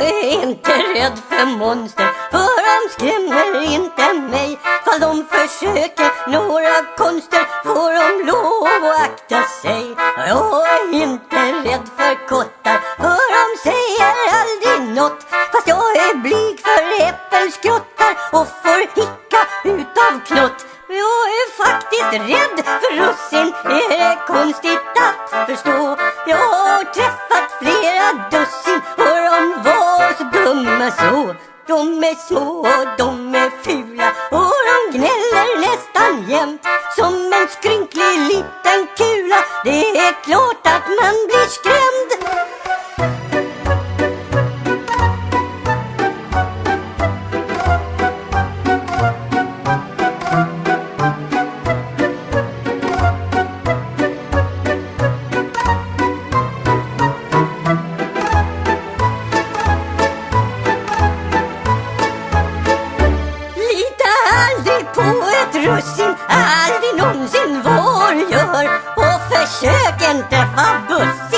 Jag är inte rädd för monster, för de skrämmer inte mig. Fall de försöker några konster får de lov att akta sig. Jag är inte rädd för kottar, för de säger aldrig något. Fast jag är blyg för äppelskrottar och får hicka utav knott. Jag är faktiskt rädd för russin, är det konstigt att förstå. Jag har träffat flera dussin och de var så dumma så. De är små och de är fula och de gnäller nästan jämt som en skrynklig liten kula. Det är klart att man blir skrämd. På ett russin, aldrig någonsin vad du gör. Och försök inte vara buss.